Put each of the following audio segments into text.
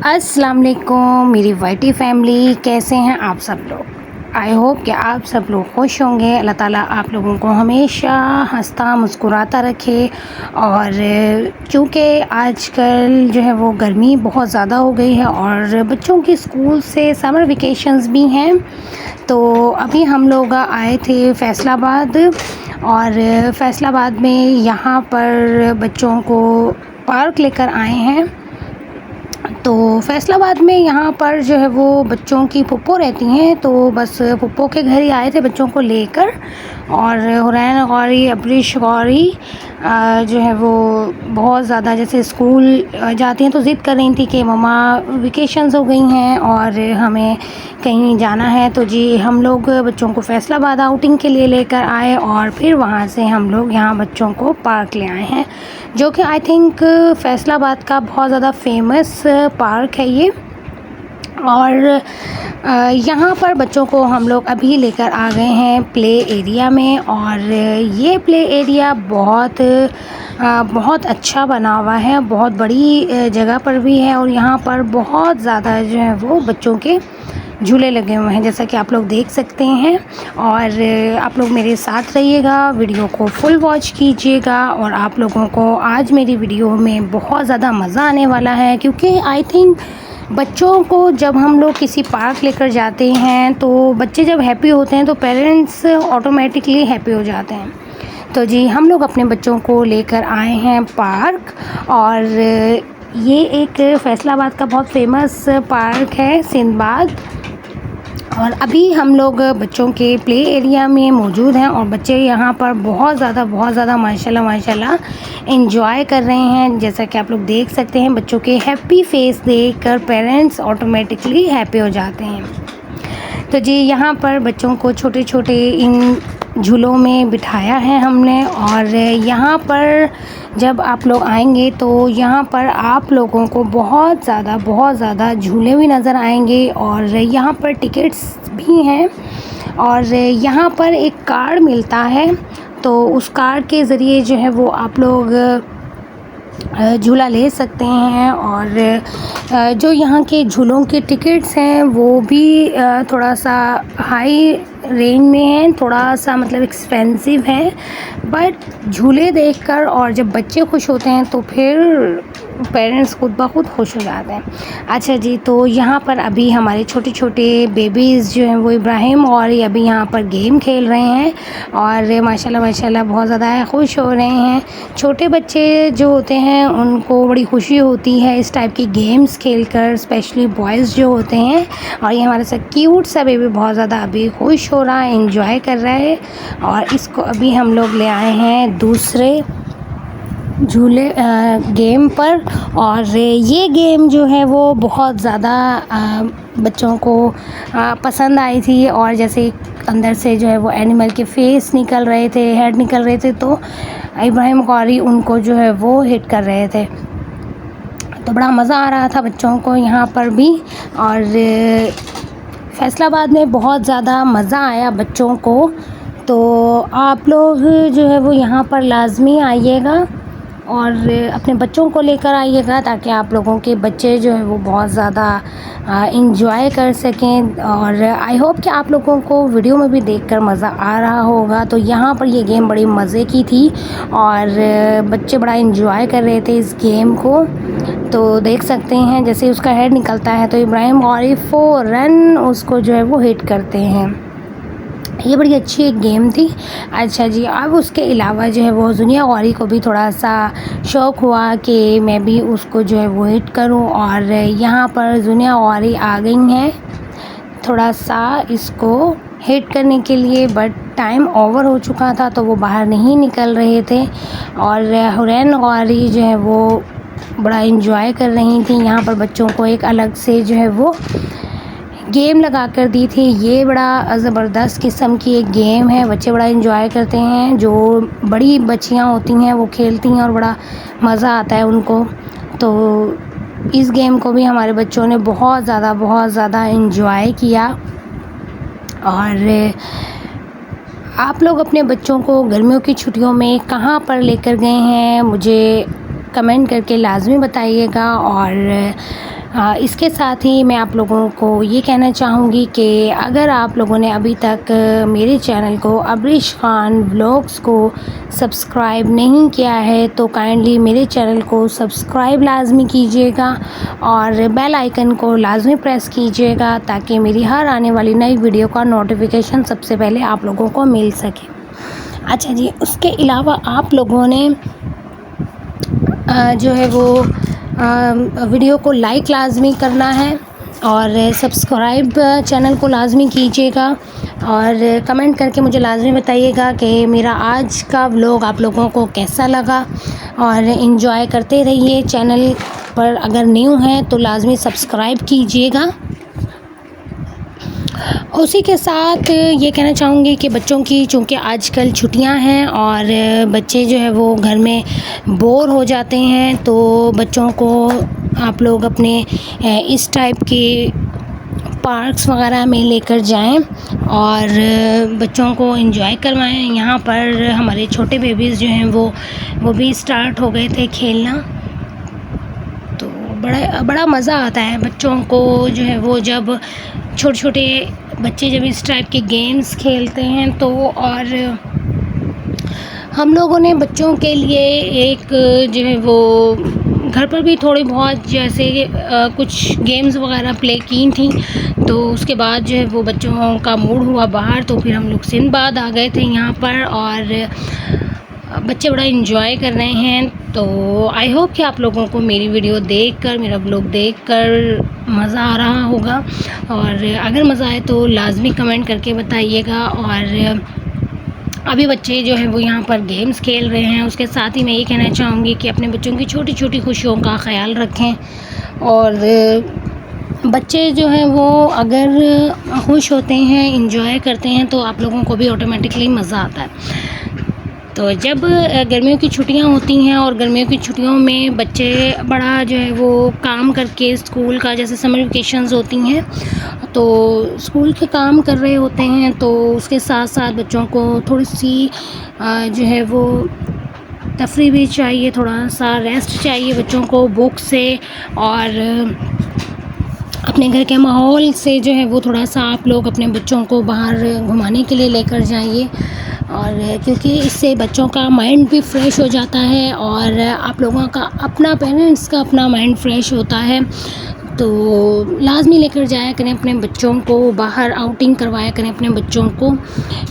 अस्सलाम वालेकुम मेरी वाईटी फैमिली, कैसे हैं आप सब लोग। आई होप कि आप सब लोग खुश होंगे। अल्लाह ताला आप लोगों को हमेशा हंसता मुस्कुराता रखे। और चूँकि आजकल जो है वो गर्मी बहुत ज़्यादा हो गई है और बच्चों की स्कूल से समर वेकेशंस भी हैं, तो अभी हम लोग आए थे फैसलाबाद। और फैसलाबाद में यहाँ पर बच्चों को पार्क लेकर आए हैं। तो फैसलाबाद में यहाँ पर जो है वो बच्चों की फुप्पो रहती हैं, तो बस फुप्पो के घर ही आए थे बच्चों को लेकर। और हुरैन गौरी अबरिश गौरी जो है वो बहुत ज़्यादा जैसे स्कूल जाती हैं तो ज़िद कर रही थी कि मम्मा वेकेशंस हो गई हैं और हमें कहीं जाना है। तो जी हम लोग बच्चों को फैसलाबाद आउटिंग के लिए लेकर आए और फिर वहाँ से हम लोग यहाँ बच्चों को पार्क ले आए हैं, जो कि आई थिंक फैसलाबाद का बहुत ज़्यादा फेमस पार्क है ये। और यहाँ पर बच्चों को हम लोग अभी लेकर आ गए हैं प्ले एरिया में। और ये प्ले एरिया बहुत अच्छा बना हुआ है, बहुत बड़ी जगह पर भी है। और यहाँ पर बहुत ज़्यादा जो है वो बच्चों के झूले लगे हुए हैं, जैसा कि आप लोग देख सकते हैं। और आप लोग मेरे साथ रहिएगा, वीडियो को फुल वॉच कीजिएगा। और आप लोगों को आज मेरी वीडियो में बहुत ज़्यादा मज़ा आने वाला है, क्योंकि आई थिंक बच्चों को जब हम लोग किसी पार्क लेकर जाते हैं तो बच्चे जब हैप्पी होते हैं तो पेरेंट्स ऑटोमेटिकली हैप्पी हो जाते हैं। तो जी हम लोग अपने बच्चों को लेकर आए हैं पार्क। और ये एक फैसलाबाद का बहुत फेमस पार्क है सिंदबाद। और अभी हम लोग बच्चों के प्ले एरिया में मौजूद हैं और बच्चे यहाँ पर बहुत ज़्यादा माशाल्लाह एंजॉय कर रहे हैं। जैसा कि आप लोग देख सकते हैं, बच्चों के हैप्पी फेस देखकर पेरेंट्स ऑटोमेटिकली हैप्पी हो जाते हैं। तो जी यहाँ पर बच्चों को छोटे छोटे इन झूलों में बिठाया है हमने। और यहाँ पर जब आप लोग आएंगे तो यहाँ पर आप लोगों को बहुत ज़्यादा झूले भी नज़र आएंगे। और यहाँ पर टिकट्स भी हैं और यहाँ पर एक कार्ड मिलता है, तो उस कार्ड के ज़रिए जो है वो आप लोग झूला ले सकते हैं। और जो यहाँ के झूलों के टिकट्स हैं वो भी थोड़ा सा हाई रेंज में है, थोड़ा सा मतलब एक्सपेंसिव है। बट झूले देखकर और जब बच्चे खुश होते हैं तो फिर पेरेंट्स खुद ब खुद खुश हो जाते हैं। अच्छा जी, तो यहाँ पर अभी हमारे छोटे छोटे बेबीज़ जो हैं वो इब्राहिम और ये अभी यहाँ पर गेम खेल रहे हैं और माशाल्लाह बहुत ज़्यादा खुश हो रहे हैं। छोटे बच्चे जो होते हैं उनको बड़ी खुशी होती है इस टाइप की गेम्स खेलकर, स्पेशली बॉयज़ जो होते हैं। और ये हमारे साथ क्यूट सा बेबी बहुत ज़्यादा अभी खुश हो रहा है, एंजॉय कर रहा है। और इसको अभी हम लोग ले आए हैं दूसरे झूले गेम पर। और ये गेम जो है वो बहुत ज़्यादा बच्चों को पसंद आई थी। और जैसे अंदर से जो है वो एनिमल के फेस निकल रहे थे, हेड निकल रहे थे, तो इब्राहिम गौरी उनको जो है वो हिट कर रहे थे, तो बड़ा मज़ा आ रहा था बच्चों को यहाँ पर भी। और फैसलाबाद में बहुत ज़्यादा मज़ा आया बच्चों को। तो आप लोग जो है वो यहाँ पर लाजमी आइएगा और अपने बच्चों को लेकर आइएगा, ताकि आप लोगों के बच्चे जो है वो बहुत ज़्यादा इंजॉय कर सकें। और आई होप कि आप लोगों को वीडियो में भी देखकर मज़ा आ रहा होगा। तो यहाँ पर ये गेम बड़ी मज़े की थी और बच्चे बड़ा इंजॉय कर रहे थे इस गेम को। तो देख सकते हैं जैसे उसका हेड निकलता है तो इब्राहिम गौरी फ़ौरन उसको जो है वो हिट करते हैं। ये बड़ी अच्छी एक गेम थी। अच्छा जी, अब उसके अलावा जो है वो जुनिया गौरी को भी थोड़ा सा शौक़ हुआ कि मैं भी उसको जो है वो हिट करूं। और यहाँ पर जुनिया गौरी आ गई हैं थोड़ा सा इसको हिट करने के लिए, बट टाइम ओवर हो चुका था तो वो बाहर नहीं निकल रहे थे। और हुरैन गौरी जो है वो बड़ा इंजॉय कर रही थी। यहाँ पर बच्चों को एक अलग से जो है वो गेम लगा कर दी थी। ये बड़ा ज़बरदस्त किस्म की एक गेम है, बच्चे बड़ा इंजॉय करते हैं। जो बड़ी बच्चियाँ होती हैं वो खेलती हैं और बड़ा मज़ा आता है उनको। तो इस गेम को भी हमारे बच्चों ने बहुत ज़्यादा इंजॉय किया। और आप लोग अपने बच्चों को गर्मियों की छुट्टियों में कहाँ पर लेकर गए हैं मुझे कमेंट करके लाजमी बताइएगा। और इसके साथ ही मैं आप लोगों को ये कहना चाहूँगी कि अगर आप लोगों ने अभी तक मेरे चैनल को अब्रिश खान व्लॉग्स को सब्सक्राइब नहीं किया है तो काइंडली मेरे चैनल को सब्सक्राइब लाजमी कीजिएगा और बेल आइकन को लाजमी प्रेस कीजिएगा ताकि मेरी हर आने वाली नई वीडियो का नोटिफिकेशन सबसे पहले आप लोगों को मिल सके। अच्छा जी, उसके अलावा आप लोगों ने जो है वो वीडियो को लाइक लाजमी करना है और सब्सक्राइब चैनल को लाजमी कीजिएगा और कमेंट करके मुझे लाजमी बताइएगा कि मेरा आज का व्लॉग आप लोगों को कैसा लगा और इन्जॉय करते रहिए। चैनल पर अगर न्यू हैं तो लाजमी सब्सक्राइब कीजिएगा। उसी के साथ ये कहना चाहूँगी कि बच्चों की चूँकि आजकल छुट्टियां हैं और बच्चे जो है वो घर में बोर हो जाते हैं, तो बच्चों को आप लोग अपने इस टाइप के पार्क्स वगैरह में लेकर जाएं और बच्चों को एंजॉय करवाएं। यहाँ पर हमारे छोटे बेबीज़ जो हैं वो भी स्टार्ट हो गए थे खेलना, तो बड़ा मज़ा आता है बच्चों को जो है वो जब छोटे छोटे बच्चे जब इस टाइप के गेम्स खेलते हैं तो। और हम लोगों ने बच्चों के लिए एक जो है वो घर पर भी थोड़ी बहुत जैसे कुछ गेम्स वगैरह प्ले की थी, तो उसके बाद जो है वो बच्चों का मूड हुआ बाहर, तो फिर हम लोग सिंदबाद आ गए थे यहाँ पर और बच्चे बड़ा इन्जॉय कर रहे हैं। तो आई होप कि आप लोगों को मेरी वीडियो देखकर, मेरा व्लॉग देखकर मज़ा आ रहा होगा और अगर मज़ा आए तो लाजमी कमेंट करके बताइएगा। और अभी बच्चे जो है वो यहाँ पर गेम्स खेल रहे हैं। उसके साथ ही मैं ये कहना चाहूँगी कि अपने बच्चों की छोटी छोटी खुशियों का ख़याल रखें और बच्चे जो हैं वो अगर खुश होते हैं, इंजॉय करते हैं, तो आप लोगों को भी ऑटोमेटिकली मज़ा आता है। तो जब गर्मियों की छुट्टियां होती हैं और गर्मियों की छुट्टियों में बच्चे बड़ा जो है वो काम करके स्कूल का, जैसे समर वेकेशंस होती हैं तो स्कूल के काम कर रहे होते हैं, तो उसके साथ साथ बच्चों को थोड़ी सी जो है वो तफरीह भी चाहिए, थोड़ा सा रेस्ट चाहिए बच्चों को बुक से और अपने घर के माहौल से जो है वो थोड़ा सा आप लोग अपने बच्चों को बाहर घुमाने के लिए लेकर जाइए और क्योंकि इससे बच्चों का माइंड भी फ्रेश हो जाता है और आप लोगों का अपना, पेरेंट्स का अपना माइंड फ्रेश होता है। तो लाजमी लेकर जाया करें अपने बच्चों को, बाहर आउटिंग करवाया करें अपने बच्चों को,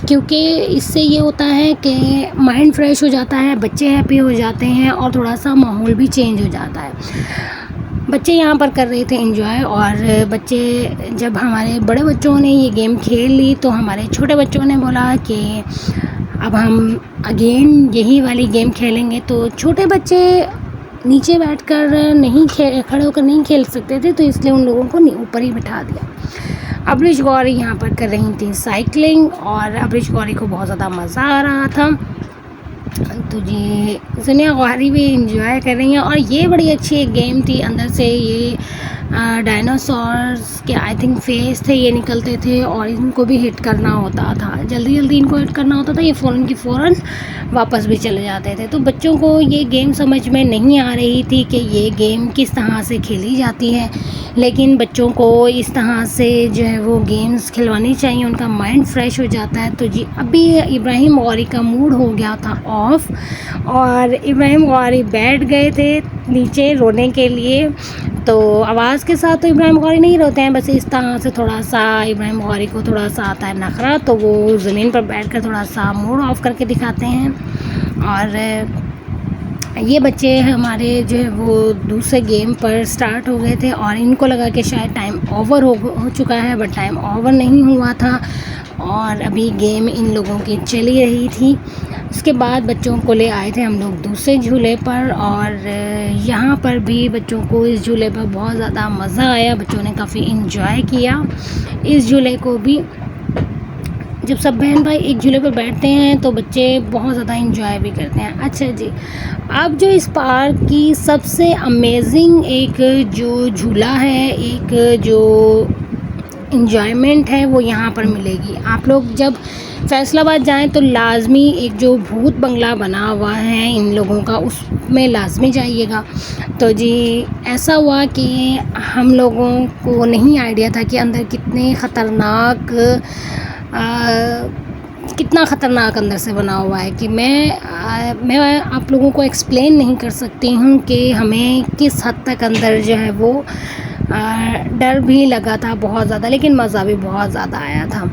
क्योंकि इससे ये होता है कि माइंड फ्रेश हो जाता है, बच्चे हैप्पी हो जाते हैं और थोड़ा सा माहौल भी चेंज हो जाता है। बच्चे यहाँ पर कर रहे थे एंजॉय और बच्चे, जब हमारे बड़े बच्चों ने ये गेम खेल ली तो हमारे छोटे बच्चों ने बोला कि अब हम अगेन यही वाली गेम खेलेंगे। तो छोटे बच्चे नीचे बैठकर खड़े होकर नहीं खेल सकते थे, तो इसलिए उन लोगों को ऊपर ही बिठा दिया। अब्रिश गौरी यहाँ पर कर रही थी साइकिलिंग और अब्रिश गौरी को बहुत ज़्यादा मज़ा आ रहा था। तो जी सुनिया गौरी भी इंजॉय कर रही हैं और ये बड़ी अच्छी एक गेम थी। अंदर से ये डायनासोर्स के आई थिंक फेस थे, ये निकलते थे और इनको भी हिट करना होता था, जल्दी जल्दी इनको हिट करना होता था, ये फ़ौरन वापस भी चले जाते थे। तो बच्चों को ये गेम समझ में नहीं आ रही थी कि ये गेम किस तरह से खेली जाती है, लेकिन बच्चों को इस तरह से जो है वो गेम्स खिलवानी चाहिए, उनका माइंड फ्रेश हो जाता है। तो जी अभी इब्राहिम गौरी का मूड हो गया था ऑफ और इब्राहिम गौरी बैठ गए थे नीचे रोने के लिए। तो आवाज़ के साथ तो इब्राहिम गौरी नहीं रोते हैं, बस इस तरह से थोड़ा सा इब्राहिम गौरी को थोड़ा सा आता है नखरा, तो वो ज़मीन पर बैठकर थोड़ा सा मूड ऑफ करके दिखाते हैं। और ये बच्चे हमारे जो है वो दूसरे गेम पर स्टार्ट हो गए थे और इनको लगा कि शायद टाइम ओवर हो चुका है, बट टाइम ओवर नहीं हुआ था और अभी गेम इन लोगों की चली रही थी। उसके बाद बच्चों को ले आए थे हम लोग दूसरे झूले पर और यहाँ पर भी बच्चों को इस झूले पर बहुत ज़्यादा मज़ा आया, बच्चों ने काफ़ी इन्जॉय किया इस झूले को भी। जब सब बहन भाई एक झूले पर बैठते हैं तो बच्चे बहुत ज़्यादा इंजॉय भी करते हैं। अच्छा जी, अब जो इस पार्क की सबसे अमेजिंग एक जो झूला है, एक जो इंजॉयमेंट है वो यहाँ पर मिलेगी। आप लोग जब फैसलाबाद जाएं तो लाजमी एक जो भूत बंगला बना हुआ है इन लोगों का, उसमें लाजमी जाइएगा। तो जी ऐसा हुआ कि हम लोगों को नहीं आइडिया था कि अंदर कितना ख़तरनाक अंदर से बना हुआ है कि मैं आप लोगों को एक्सप्लेन नहीं कर सकती हूँ कि हमें किस हद तक अंदर जो है वो डर भी लगा था बहुत ज़्यादा, लेकिन मज़ा भी बहुत ज़्यादा आया था।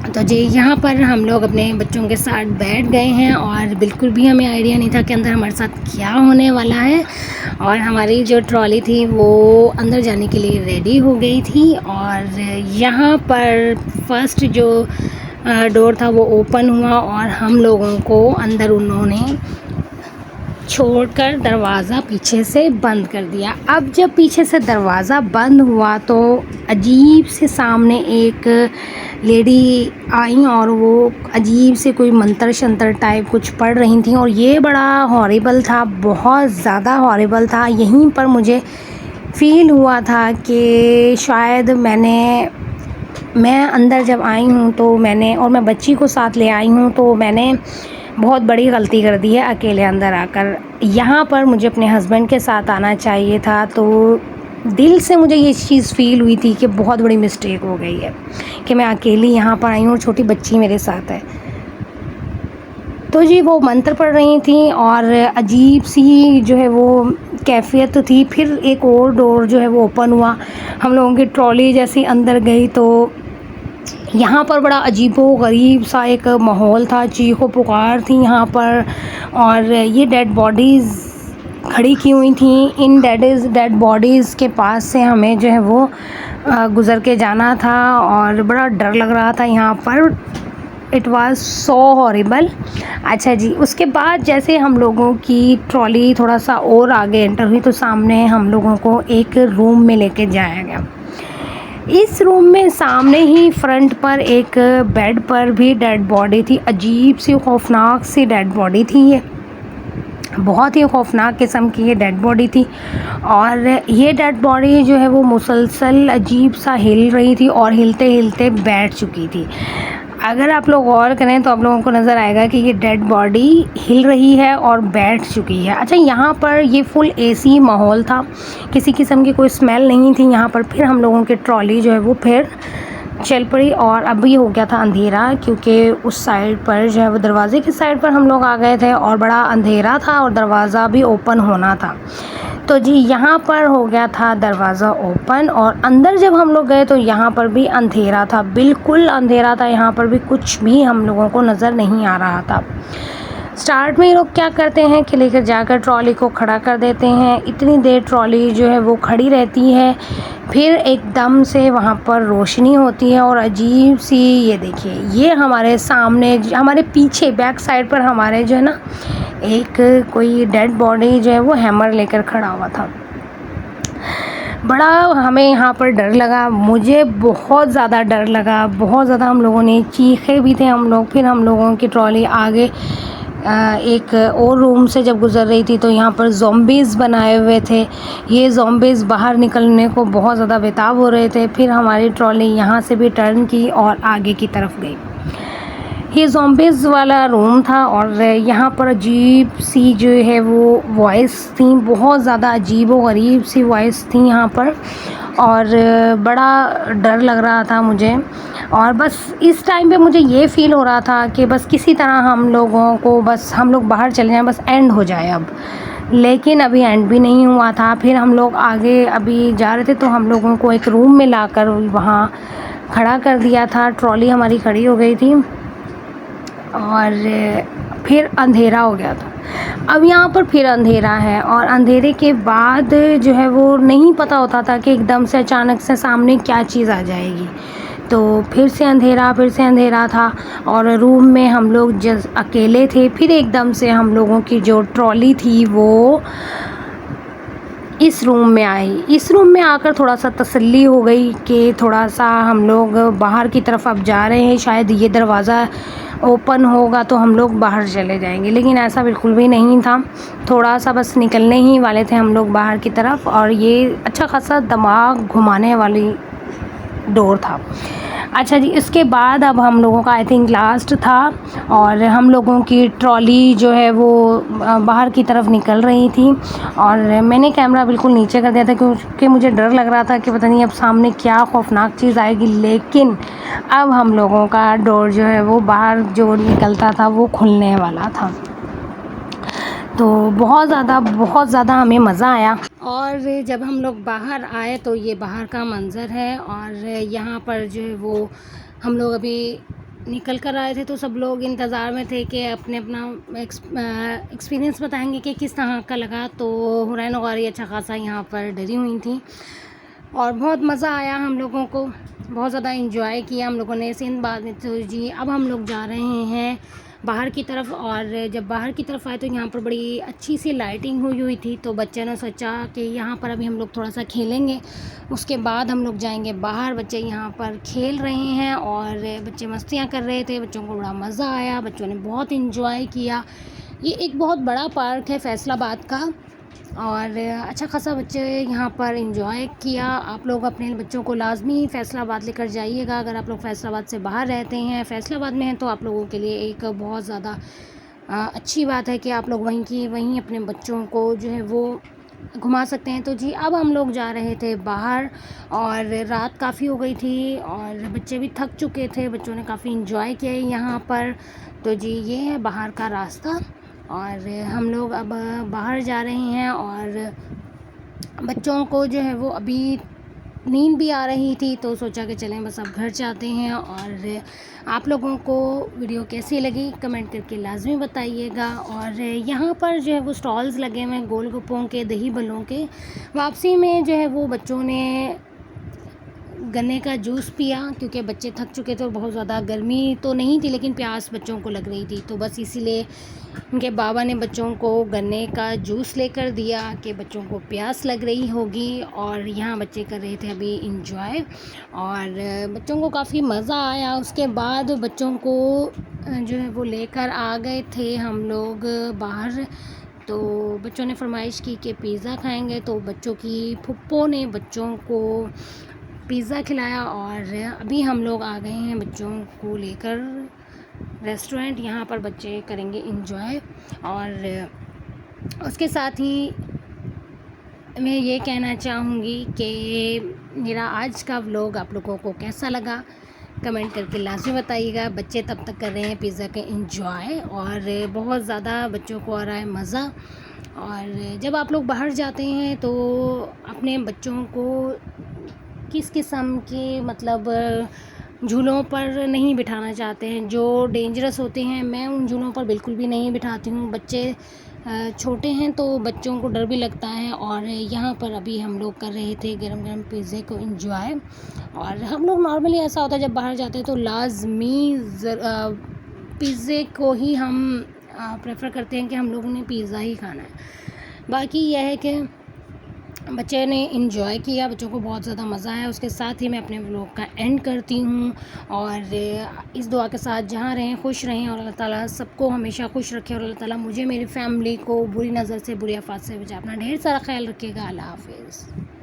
तो जी यहाँ पर हम लोग अपने बच्चों के साथ बैठ गए हैं और बिल्कुल भी हमें आइडिया नहीं था कि अंदर हमारे साथ क्या होने वाला है। और हमारी जो ट्रॉली थी वो अंदर जाने के लिए रेडी हो गई थी। और यहाँ पर फर्स्ट जो डोर था वो ओपन हुआ और हम लोगों को अंदर उन्होंने छोड़कर दरवाज़ा पीछे से बंद कर दिया। अब जब पीछे से दरवाज़ा बंद हुआ तो अजीब से सामने एक लेडी आई और वो अजीब से कोई मंत्र शंत्र टाइप कुछ पढ़ रही थी और ये बड़ा हॉरिबल था, बहुत ज़्यादा हॉरिबल था। यहीं पर मुझे फ़ील हुआ था कि शायद मैं अंदर जब आई हूँ तो मैं बच्ची को साथ ले आई हूँ तो मैंने बहुत बड़ी गलती कर दी है अकेले अंदर आकर। यहाँ पर मुझे अपने हस्बैंड के साथ आना चाहिए था। तो दिल से मुझे ये चीज़ फ़ील हुई थी कि बहुत बड़ी मिस्टेक हो गई है कि मैं अकेली यहाँ पर आई हूँ और छोटी बच्ची मेरे साथ है। तो जी वो मंत्र पढ़ रही थी और अजीब सी जो है वो कैफियत थी। फिर एक और डोर जो है वो ओपन हुआ, हम लोगों की ट्रॉली जैसी अंदर गई तो यहाँ पर बड़ा अजीबो-गरीब सा एक माहौल था, चीखो पुकार थी यहाँ पर और ये डेड बॉडीज़ खड़ी की हुई थी। इन डेड बॉडीज़ के पास से हमें जो है वो गुज़र के जाना था और बड़ा डर लग रहा था यहाँ पर। It was so horrible. अच्छा जी, उसके बाद जैसे हम लोगों की ट्रॉली थोड़ा सा और आगे एंटर हुई तो सामने हम लोगों को एक रूम में लेके जाया गया। इस रूम में सामने ही फ्रंट पर एक बेड पर भी डेड बॉडी थी, अजीब सी खौफनाक सी डेड बॉडी थी। ये बहुत ही खौफनाक किस्म की ये डेड बॉडी थी और ये डेड बॉडी जो है वो मुसलसल अजीब सा हिल रही थी और हिलते हिलते बैठ चुकी थी। अगर आप लोग गौर करें तो आप लोगों को नज़र आएगा कि ये डेड बॉडी हिल रही है और बैठ चुकी है। अच्छा, यहाँ पर ये फुल एसी माहौल था, किसी किस्म की कोई स्मेल नहीं थी यहाँ पर। फिर हम लोगों की ट्रॉली जो है वो फिर चल पड़ी और अभी हो गया था अंधेरा क्योंकि उस साइड पर जो है वो दरवाज़े की साइड पर हम लोग आ गए थे और बड़ा अंधेरा था और दरवाज़ा भी ओपन होना था। तो जी यहाँ पर हो गया था दरवाज़ा ओपन और अंदर जब हम लोग गए तो यहाँ पर भी अंधेरा था, बिल्कुल अंधेरा था। यहाँ पर भी कुछ भी हम लोगों को नज़र नहीं आ रहा था। स्टार्ट में ये लोग क्या करते हैं कि लेकर जाकर ट्रॉली को खड़ा कर देते हैं। इतनी देर ट्रॉली जो है वो खड़ी रहती है, फिर एकदम से वहाँ पर रोशनी होती है और अजीब सी, ये देखिए, ये हमारे सामने हमारे पीछे बैक साइड पर हमारे जो है ना एक कोई डेड बॉडी जो है वो हैमर लेकर खड़ा हुआ था। बड़ा हमें यहाँ पर डर लगा, मुझे बहुत ज़्यादा डर लगा, बहुत ज़्यादा। हम लोगों ने चीखे भी थे हम लोग। फिर हम लोगों की ट्रॉली आगे एक और रूम से जब गुज़र रही थी तो यहाँ पर ज़ॉम्बीज़ बनाए हुए थे। ये ज़ॉम्बीज़ बाहर निकलने को बहुत ज़्यादा बेताब हो रहे थे। फिर हमारी ट्रॉली यहाँ से भी टर्न की और आगे की तरफ गई। ये ज़ॉम्बीज़ वाला रूम था और यहाँ पर अजीब सी जो है वो वॉइस थी, बहुत ज़्यादा अजीब व गरीब सी वॉइस थी यहाँ पर और बड़ा डर लग रहा था मुझे। और बस इस टाइम पे मुझे ये फ़ील हो रहा था कि बस किसी तरह हम लोग बाहर चले जाएं, बस एंड हो जाए अब। लेकिन अभी एंड भी नहीं हुआ था। फिर हम लोग आगे अभी जा रहे थे तो हम लोगों को एक रूम में लाकर वहाँ खड़ा कर दिया था। ट्रॉली हमारी खड़ी हो गई थी और फिर अंधेरा हो गया था। अब यहाँ पर फिर अंधेरा है और अंधेरे के बाद जो है वो नहीं पता होता था कि एकदम से अचानक से सामने क्या चीज़ आ जाएगी। तो फिर से अंधेरा था और रूम में हम लोग जस्ट अकेले थे। फिर एकदम से हम लोगों की जो ट्रॉली थी वो इस रूम में आई। इस रूम में आकर थोड़ा सा तसल्ली हो गई कि थोड़ा सा हम लोग बाहर की तरफ अब जा रहे हैं, शायद ये दरवाज़ा ओपन होगा तो हम लोग बाहर चले जाएंगे। लेकिन ऐसा बिल्कुल भी नहीं था, थोड़ा सा बस निकलने ही वाले थे हम लोग बाहर की तरफ और ये अच्छा खासा दिमाग घुमाने वाली डोर था। अच्छा जी, इसके बाद अब हम लोगों का आई थिंक लास्ट था और हम लोगों की ट्रॉली जो है वो बाहर की तरफ निकल रही थी और मैंने कैमरा बिल्कुल नीचे कर दिया था क्योंकि मुझे डर लग रहा था कि पता नहीं अब सामने क्या खौफनाक चीज़ आएगी। लेकिन अब हम लोगों का डोर जो है वो बाहर जो निकलता था वो खुलने वाला था। तो बहुत ज़्यादा हमें मज़ा आया। और जब हम लोग बाहर आए तो ये बाहर का मंज़र है और यहाँ पर जो है वो हम लोग अभी निकल कर आए थे तो सब लोग इंतज़ार में थे कि अपने अपना एक्सपीरियंस बताएंगे कि किस तरह का लगा। तो हुरैन और गौरी अच्छा खासा यहाँ पर डरी हुई थी और बहुत मज़ा आया हम लोगों को, बहुत ज़्यादा इंजॉय किया हम लोगों ने सिंदबाद में। तो जी अब हम लोग जा रहे हैं बाहर की तरफ और जब बाहर की तरफ आए तो यहाँ पर बड़ी अच्छी सी लाइटिंग हुई थी। तो बच्चे ने सोचा कि यहाँ पर अभी हम लोग थोड़ा सा खेलेंगे, उसके बाद हम लोग जाएंगे बाहर। बच्चे यहाँ पर खेल रहे हैं और बच्चे मस्तियाँ कर रहे थे, बच्चों को बड़ा मज़ा आया, बच्चों ने बहुत इंजॉय किया। ये एक बहुत बड़ा पार्क है फैसलाबाद का और अच्छा खासा बच्चे यहाँ पर इंजॉय किया। आप लोग अपने बच्चों को लाजमी फैसलाबाद लेकर जाइएगा। अगर आप लोग फैसलाबाद से बाहर रहते हैं, फैसलाबाद में हैं, तो आप लोगों के लिए एक बहुत ज़्यादा अच्छी बात है कि आप लोग वहीं अपने बच्चों को जो है वो घुमा सकते हैं। तो जी अब हम लोग जा रहे थे बाहर और रात काफ़ी हो गई थी और बच्चे भी थक चुके थे, बच्चों ने काफ़ी इंजॉय किया यहाँ पर। तो जी ये है बाहर का रास्ता और हम लोग अब बाहर जा रहे हैं और बच्चों को जो है वो अभी नींद भी आ रही थी तो सोचा कि चलें बस अब घर जाते हैं। और आप लोगों को वीडियो कैसी लगी कमेंट करके लाजमी बताइएगा। और यहाँ पर जो है वो स्टॉल्स लगे हुए हैं गोलगप्पों के, दही बल्लों के। वापसी में जो है वो बच्चों ने गन्ने का जूस पिया क्योंकि बच्चे थक चुके थे और बहुत ज़्यादा गर्मी तो नहीं थी लेकिन प्यास बच्चों को लग रही थी। तो बस इसीलिए उनके बाबा ने बच्चों को गन्ने का जूस लेकर दिया कि बच्चों को प्यास लग रही होगी। और यहाँ बच्चे कर रहे थे अभी इंजॉय और बच्चों को काफ़ी मज़ा आया। उसके बाद बच्चों को जो है वो लेकर आ गए थे हम लोग बाहर। तो बच्चों ने फरमाइश की कि पिज़्ज़ा खाएंगे, तो बच्चों की फुप्पो ने बच्चों को पिज़्ज़ा खिलाया और अभी हम लोग आ गए हैं बच्चों को लेकर रेस्टोरेंट। यहाँ पर बच्चे करेंगे इंजॉय। और उसके साथ ही मैं ये कहना चाहूँगी कि मेरा आज का व्लॉग आप लोगों को कैसा लगा कमेंट करके लाजमी बताइएगा। बच्चे तब तक कर रहे हैं पिज़्ज़ा के इंजॉय और बहुत ज़्यादा बच्चों को आ रहा है मज़ा। और जब आप लोग बाहर जाते हैं तो अपने बच्चों को किस किस्म के मतलब झूलों पर नहीं बिठाना चाहते हैं जो डेंजरस होते हैं। मैं उन झूलों पर बिल्कुल भी नहीं बिठाती हूँ। बच्चे छोटे हैं तो बच्चों को डर भी लगता है। और यहाँ पर अभी हम लोग कर रहे थे गरम गरम पिज़्ज़े को इंजॉय। और हम लोग नॉर्मली ऐसा होता है जब बाहर जाते हैं तो लाजमी पिज़्ज़े को ही हम प्रेफर करते हैं कि हम लोगों ने पिज़्ज़ा ही खाना है। बाकी यह है कि बच्चे ने इंजॉय किया, बच्चों को बहुत ज़्यादा मज़ा आया। उसके साथ ही मैं अपने व्लॉग का एंड करती हूँ और इस दुआ के साथ जहाँ रहें खुश रहें और अल्लाह ताला सबको हमेशा खुश रखे और अल्लाह ताला मुझे मेरी फैमिली को बुरी नज़र से बुरी आफत से बचाए। अपना ढेर सारा ख्याल रखिएगा। अल्लाह हाफ़िज़।